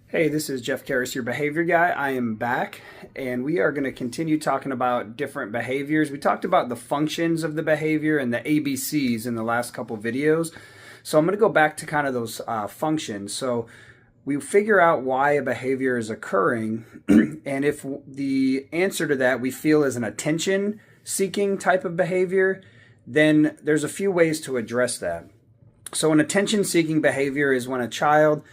Hey, this is Jeff Karras, your behavior guy. I am back, and we are going to continue talking about different behaviors. We talked about the functions of the behavior and the ABCs in the last couple videos. So I'm going to go back to kind of those functions. So we figure out why a behavior is occurring, and if the answer to that we feel is an attention seeking type of behavior, then there's a few ways to address that. So an attention seeking behavior is when a child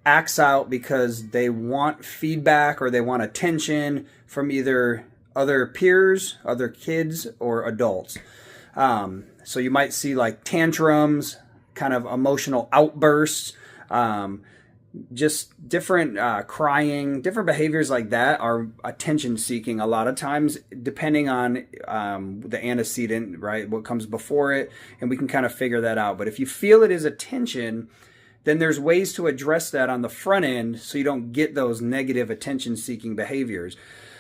acts out because they want feedback or they want attention from either other peers, other kids, or adults. So you might see like tantrums, kind of emotional outbursts, just different crying, different behaviors like that are attention seeking a lot of times, depending on the antecedent, right? What comes before it, and we can kind of figure that out. But if you feel it is attention, then there's ways to address that on the front end so you don't get those negative attention seeking behaviors.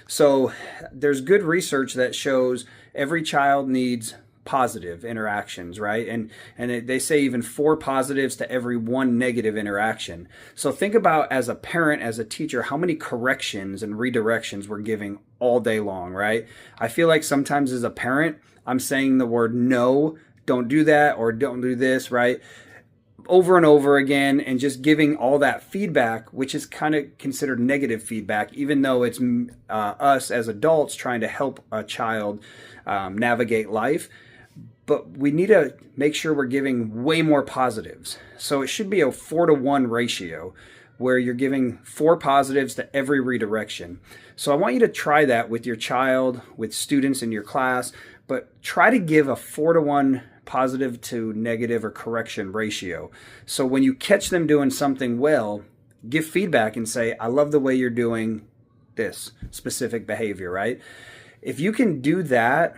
So there's good research that shows every child needs positive interactions, right? And they say even 4 positives to every 1 negative interaction. So think about, as a parent, as a teacher, how many corrections and redirections we're giving all day long, right? I feel like sometimes as a parent, I'm saying the word no, don't do that, or don't do this, right? Over and over again, and just giving all that feedback, which is kind of considered negative feedback, even though it's us as adults trying to help a child navigate life. But we need to make sure we're giving way more positives. So it should be a 4-to-1 ratio where you're giving 4 positives to every redirection. So I want you to try that with your child, with students in your class, but try to give a 4-to-1 positive to negative or correction ratio. So when you catch them doing something well, give feedback and say, I love the way you're doing this specific behavior, right? If you can do that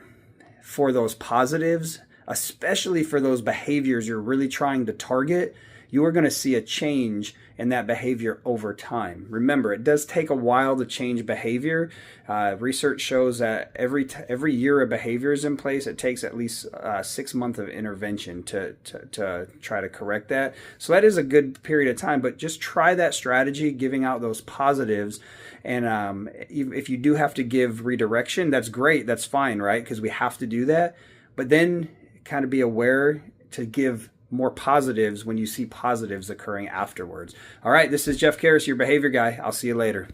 for those positives, especially for those behaviors you're really trying to target, you are going to see a change in that behavior over time. Remember, it does take a while to change behavior. Research shows that every year a behavior is in place, it takes at least 6 months of intervention to try to correct that. So that is a good period of time, but just try that strategy, giving out those positives. And if you do have to give redirection, that's great, that's fine, right? Because we have to do that. But then kind of be aware to give more positives when you see positives occurring afterwards. All right, this is Jeff Karras, your behavior guy. I'll see you later.